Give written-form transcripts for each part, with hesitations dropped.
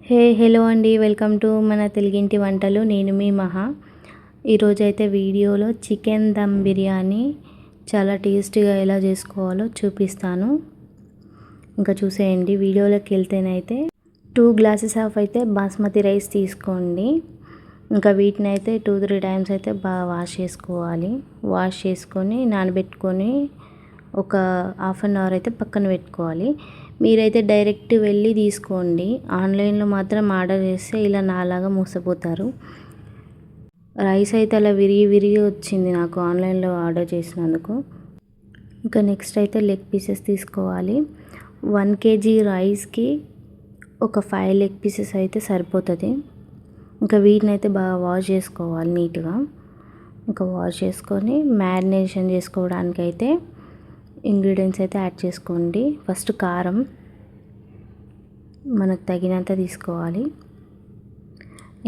Hello అండి. Welcome to మన తెలుగింటి వంటలు. నేను మీ మహా. ఈరోజైతే వీడియోలో చికెన్ దమ్ బిర్యానీ చాలా టేస్టీగా ఎలా చేసుకోవాలో చూపిస్తాను. ఇంకా చూసేయండి. వీడియోలోకి వెళ్తేనైతే 2 గ్లాసెస్ ఆఫ్ అయితే బాస్మతి రైస్ తీసుకోండి. ఇంకా వీటిని అయితే 2-3 టైమ్స్ అయితే బాగా వాష్ చేసుకోవాలి. వాష్ చేసుకొని నానబెట్టుకొని ఒక హాఫ్ అన్ అవర్ అయితే పక్కన పెట్టుకోవాలి. మీరైతే డైరెక్ట్ వెళ్ళి తీసుకోండి. ఆన్లైన్లో మాత్రం ఆర్డర్ చేస్తే ఇలా నాలాగా మోసపోతారు. రైస్ అయితే అలా విరిగి వచ్చింది నాకు ఆన్లైన్లో ఆర్డర్ చేసినందుకు. ఇంకా నెక్స్ట్ అయితే లెగ్ పీసెస్ తీసుకోవాలి. 1 kg రైస్కి ఒక 5 లెగ్ పీసెస్ అయితే సరిపోతుంది. ఇంకా వీటిని అయితే బాగా వాష్ చేసుకోవాలి నీట్గా. ఇంకా వాష్ చేసుకొని మ్యారినేషన్ చేసుకోవడానికి అయితే ఇంగ్రీడియంట్స్ అయితే యాడ్ చేసుకోండి. ఫస్ట్ కారం మనకు తగినంత తీసుకోవాలి.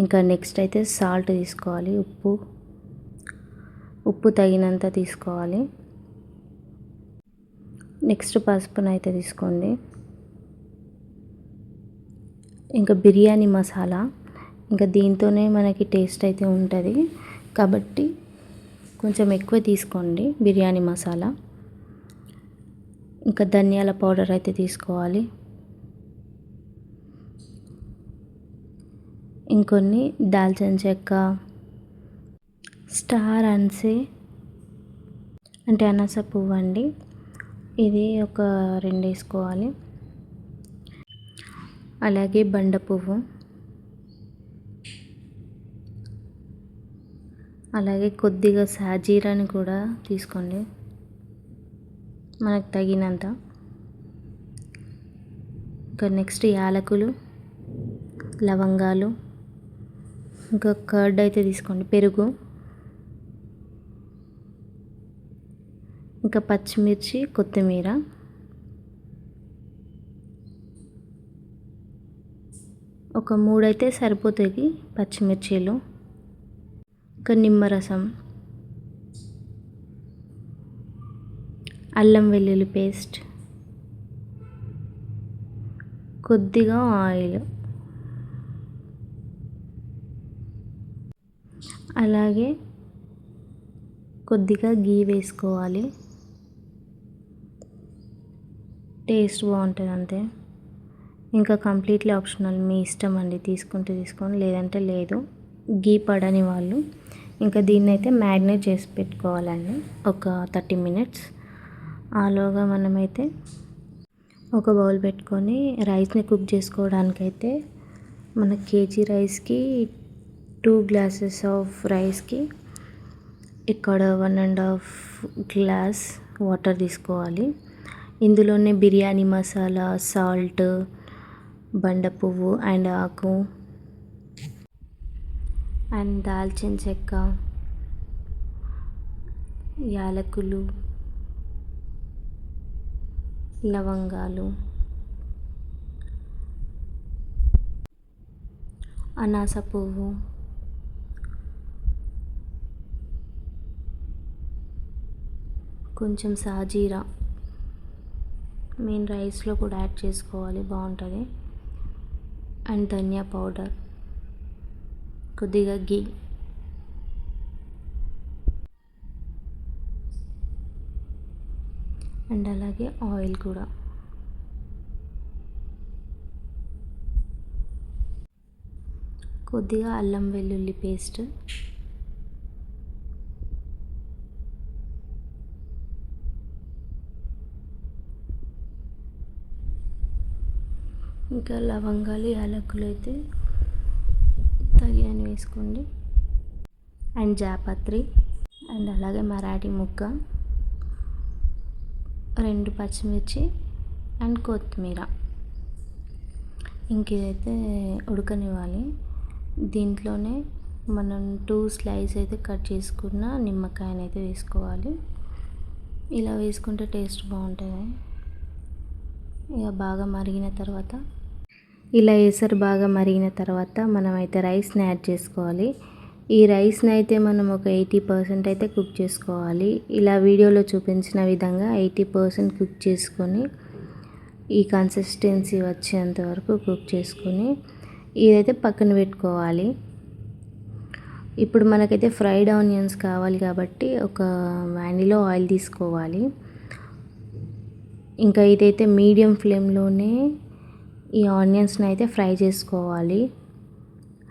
ఇంకా నెక్స్ట్ అయితే సాల్ట్ తీసుకోవాలి. ఉప్పు తగినంత తీసుకోవాలి. నెక్స్ట్ పసుపును అయితే తీసుకోండి. ఇంకా బిర్యానీ మసాలా, ఇంకా దీంతోనే మనకి టేస్ట్ అయితే ఉంటుంది కాబట్టి కొంచెం ఎక్కువ తీసుకోండి బిర్యానీ మసాలా. ఇంకా ధనియాల పౌడర్ అయితే తీసుకోవాలి. ఇంకొన్ని దాల్చిన చెక్క, స్టార్ అన్సే అంటే అనాస పువ్వు అండి, ఇది ఒక 2 వేసుకోవాలి. అలాగే బండ పువ్వు, అలాగే కొద్దిగా సాజీరాని కూడా తీసుకోండి మనకు తగినంత. ఇంకా నెక్స్ట్ యాలకులు, లవంగాలు, ఇంకా కర్డ్ అయితే తీసుకోండి, పెరుగు, ఇంకా పచ్చిమిర్చి, కొత్తిమీర, ఒక 3 అయితే సరిపోతుంది పచ్చిమిర్చీలు, ఇంకా నిమ్మరసం, అల్లం వెల్లుల్లి పేస్ట్, కొద్దిగా ఆయిల్, అలాగే కొద్దిగా గీ వేసుకోవాలి. టేస్ట్ బాగుంటుంది అంతే. ఇంకా కంప్లీట్లీ ఆప్షనల్, మీ ఇష్టం అండి. తీసుకుంటే తీసుకోండి, లేదంటే లేదు. గీ పడని వాళ్ళు ఇంకా దీన్ని అయితే మ్యారినేట్ చేసి పెట్టుకోవాలండి ఒక 30 minutes. ఆలోగా మనమైతే ఒక బౌల్ పెట్టుకొని రైస్ని కుక్ చేసుకోవడానికైతే మన కేజీ రైస్కి 2 గ్లాసెస్ ఆఫ్ రైస్కి ఇక్కడ 1.5 గ్లాస్ వాటర్ తీసుకోవాలి. ఇందులోనే బిర్యానీ మసాలా, సాల్ట్, బండ పువ్వు అండ్ ఆకు అండ్ దాల్చిన చెక్క, యాలకులు, లవంగాలు, అనాస పువ్వు, కొంచెం సాజీరా మెయిన్ రైస్లో కూడా యాడ్ చేసుకోవాలి, బాగుంటుంది. అండ్ ధనియా పౌడర్, కొద్దిగా గీ, అండ్ అలాగే ఆయిల్ కూడా. కొద్దిగా అల్లం వెల్లుల్లి పేస్ట్, ఇంకా లవంగాలు, యాలకులు అయితే తగినన్ని వేసుకోండి. అండ్ జాపత్రి, అండ్ అలాగే మరాఠీ ముగ్గ, 2 పచ్చిమిర్చి అండ్ కొత్తిమీర. ఇంక ఇదైతే ఉడకనివ్వాలి. దీంట్లోనే మనం 2 స్లైస్ అయితే కట్ చేసుకున్న నిమ్మకాయని అయితే వేసుకోవాలి. ఇలా వేసుకుంటే టేస్ట్ బాగుంటుంది. ఇక బాగా మరిగిన తర్వాత, ఇలా ఎసరు బాగా మరిగిన తర్వాత మనమైతే రైస్ని యాడ్ చేసుకోవాలి. ఈ రైస్ని అయితే మనం ఒక 80% అయితే కుక్ చేసుకోవాలి. ఇలా వీడియోలో చూపించిన విధంగా 80% కుక్ చేసుకొని ఈ కన్సిస్టెన్సీ వచ్చేంత వరకు కుక్ చేసుకొని ఇదైతే పక్కన పెట్టుకోవాలి. ఇప్పుడు మనకైతే ఫ్రైడ్ ఆనియన్స్ కావాలి కాబట్టి ఒక వ్యానిలో ఆయిల్ తీసుకోవాలి. ఇంకా ఇదైతే మీడియం ఫ్లేమ్లోనే ఈ ఆనియన్స్ని అయితే ఫ్రై చేసుకోవాలి.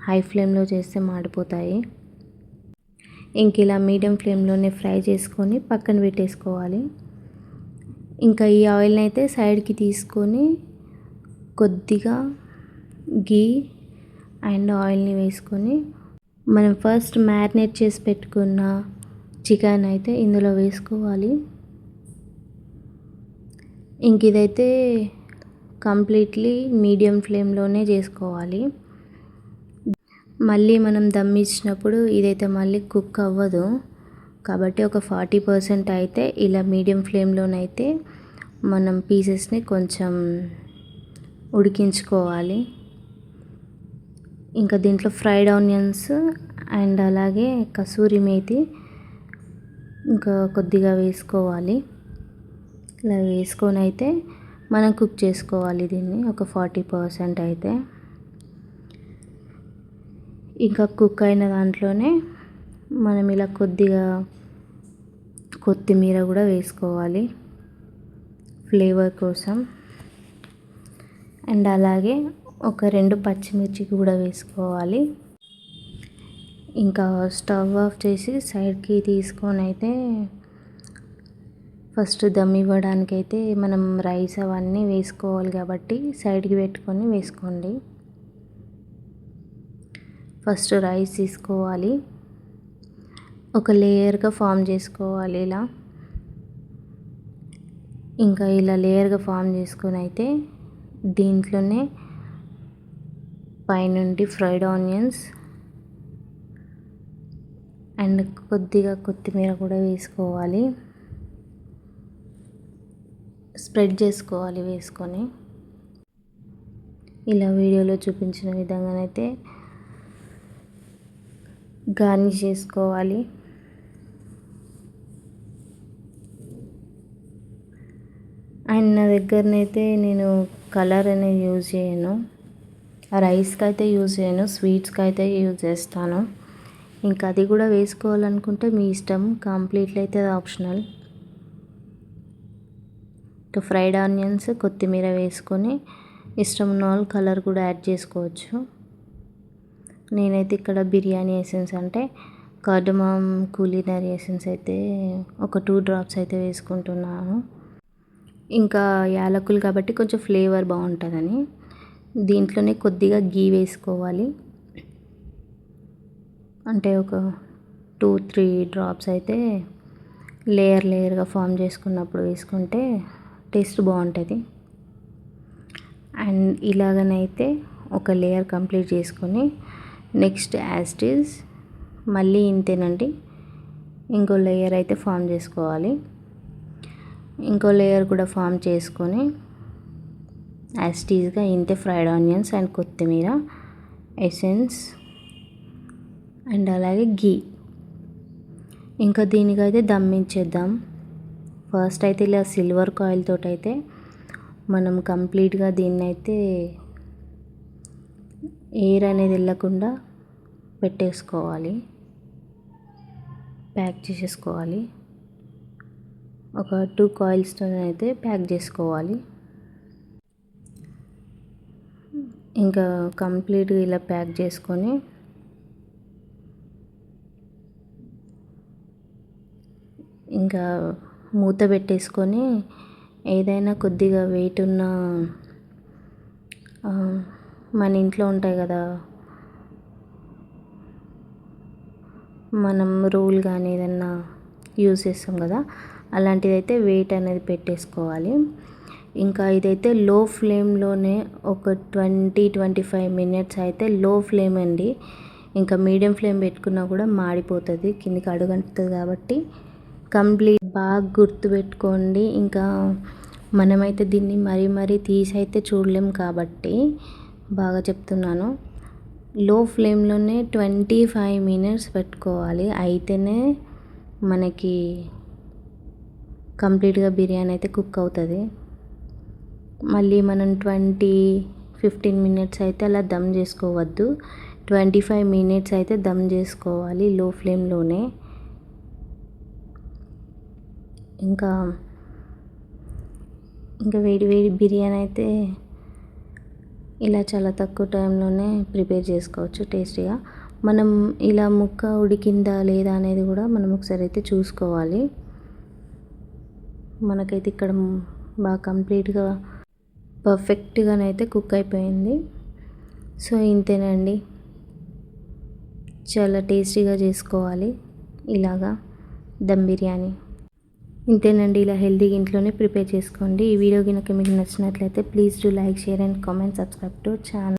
హై ఫ్లేమ్లో చేస్తే మాడిపోతాయి. ఇంక ఇలా మీడియం ఫ్లేమ్లోనే ఫ్రై చేసుకొని పక్కన పెట్టేసుకోవాలి. ఇంకా ఈ ఆయిల్ని అయితే సైడ్కి తీసుకొని కొద్దిగా గీ అండ్ ఆయిల్ని వేసుకొని మనం ఫస్ట్ మ్యారినేట్ చేసి పెట్టుకున్న చికెన్ అయితే ఇందులో వేసుకోవాలి. ఇంక ఇదైతే కంప్లీట్లీ మీడియం ఫ్లేమ్లోనే చేసుకోవాలి. మళ్ళీ మనం దమ్ ఇచ్చినప్పుడు ఇదైతే మళ్ళీ కుక్ అవ్వదు కాబట్టి ఒక 40% అయితే ఇలా మీడియం ఫ్లేమ్లోనైతే మనం పీసెస్ని కొంచెం ఉడికించుకోవాలి. ఇంకా దీంట్లో ఫ్రైడ్ ఆనియన్స్ అండ్ అలాగే కసూరి మేతి ఇంకా కొద్దిగా వేసుకోవాలి. ఇలా వేసుకొని అయితే మనం కుక్ చేసుకోవాలి దీన్ని ఒక 40% అయితే. ఇంకా కుక్ అయిన దాంట్లోనే మనం ఇలా కొద్దిగా కొత్తిమీర కూడా వేసుకోవాలి ఫ్లేవర్ కోసం. అండ్ అలాగే ఒక 2 పచ్చిమిర్చి కూడా వేసుకోవాలి. ఇంకా స్టవ్ ఆఫ్ చేసి సైడ్కి తీసుకొని అయితే ఫస్ట్ దమ్ ఇవ్వడానికైతే మనం రైస్ అవన్నీ వేసుకోవాలి కాబట్టి సైడ్కి పెట్టుకొని వేసుకోండి. ఫస్ట్ రైస్ తీసుకోవాలి, ఒక లేయర్గా ఫామ్ చేసుకోవాలి ఇలా. ఇంకా ఇలా లేయర్గా ఫామ్ చేసుకొని అయితే దీంట్లోనే పైనుండి ఫ్రైడ్ ఆనియన్స్ అండ్ కొద్దిగా కొత్తిమీర కూడా వేసుకోవాలి. స్ప్రెడ్ చేసుకోవాలి వేసుకొని. ఇలా వీడియోలో చూపించిన విధంగానైతే గార్నిష్ చేసుకోవాలి. అండ్ నా దగ్గరనైతే నేను కలర్ అనేది యూజ్ చేయను, రైస్కి అయితే యూజ్ చేయను, స్వీట్స్కి అయితే యూజ్ చేస్తాను. ఇంకా అది కూడా వేసుకోవాలనుకుంటే మీ ఇష్టం, కంప్లీట్లీ అయితే అది ఆప్షనల్. ఇంకా ఫ్రైడ్ ఆనియన్స్ కొత్తిమీర వేసుకొని ఇష్టం ఉన్న వాళ్ళు కలర్ కూడా యాడ్ చేసుకోవచ్చు. నేనైతే ఇక్కడ బిర్యానీ ఎసెన్స్ అంటే కార్డమమ్ కులినరీ ఎసెన్స్ అయితే ఒక 2 డ్రాప్స్ అయితే వేసుకుంటున్నాను. ఇంకా యాలకులు కాబట్టి కొంచెం ఫ్లేవర్ బాగుంటుందని దీంట్లోనే కొద్దిగా గీ వేసుకోవాలి. అంటే ఒక 2-3 డ్రాప్స్ అయితే లేయర్గా ఫామ్ చేసుకున్నప్పుడు వేసుకుంటే టేస్ట్ బాగుంటుంది. అండ్ ఇలాగనైతే ఒక లేయర్ కంప్లీట్ చేసుకొని నెక్స్ట్ యాజ్ ఇట్ ఈజ్ మళ్ళీ ఇంతేనండి, ఇంకో లేయర్ అయితే ఫామ్ చేసుకోవాలి. ఇంకో లేయర్ కూడా ఫామ్ చేసుకొని యాజ్ ఇట్ ఈజ్గా ఇంతే ఫ్రైడ్ ఆనియన్స్ అండ్ కొత్తిమీర ఎసెన్స్ అండ్ అలాగే గీ. ఇంకా దీనికైతే దమ్ ఇచ్చేద్దాం. ఫస్ట్ అయితే ఇలా సిల్వర్ కాయిల్ తోటి అయితే మనం కంప్లీట్గా దీన్ని అయితే ఎయిర్ అనేది వెళ్ళకుండా పెట్టేసుకోవాలి, ప్యాక్ చేసేసుకోవాలి. ఒక 2 కాయిల్స్తో అయితే ప్యాక్ చేసుకోవాలి. ఇంకా కంప్లీట్గా ఇలా ప్యాక్ చేసుకొని ఇంకా మూత పెట్టేసుకొని ఏదైనా కొద్దిగా వెయిట్ ఉన్న మన ఇంట్లో ఉంటాయి కదా, మనం రోల్ కానీ ఏదన్నా యూజ్ చేస్తాం కదా, అలాంటిదైతే వెయిట్ అనేది పెట్టేసుకోవాలి. ఇంకా ఇదైతే లో ఫ్లేమ్లోనే ఒక 20-25 మినిట్స్ అయితే లో ఫ్లేమ్ అండి. ఇంకా మీడియం ఫ్లేమ్ పెట్టుకున్నా కూడా మాడిపోతుంది, కిందికి అడుగంటుతుంది కాబట్టి కంప్లీట్ బాగా గుర్తుపెట్టుకోండి. ఇంకా మనమైతే దీన్ని మరీ తీసి అయితే చూడలేం కాబట్టి బాగా చెప్తున్నాను, లో ఫ్లేమ్లోనే 25 మినిట్స్ పెట్టుకోవాలి. అయితేనే మనకి కంప్లీట్గా బిర్యానీ అయితే కుక్ అవుతుంది. మళ్ళీ మనం 20 15 మినిట్స్ అయితే అలా దమ్ చేసుకోవద్దు. 25 మినిట్స్ అయితే దమ్ చేసుకోవాలి లో ఫ్లేమ్లోనే. ఇంకా వేడి వేడి బిర్యానీ అయితే ఇలా చాలా తక్కువ టైంలోనే ప్రిపేర్ చేసుకోవచ్చు టేస్టీగా. మనం ఇలా ముక్క ఉడికిందా లేదా అనేది కూడా మనం ఒకసారి అయితే చూసుకోవాలి. మనకైతే ఇక్కడ బాగా కంప్లీట్గా పర్ఫెక్ట్గానైతే కుక్ అయిపోయింది. సో ఇంతేనండి, చాలా టేస్టీగా చేసుకోవాలి ఇలాగా దమ్ బిర్యానీ. ఇంతేనండి, ఇలా హెల్తీగా ఇంట్లోనే ప్రిపేర్ చేసుకోండి. ఈ వీడియో కనుక మీకు నచ్చినట్లయితే please do like, share and comment, subscribe to channel.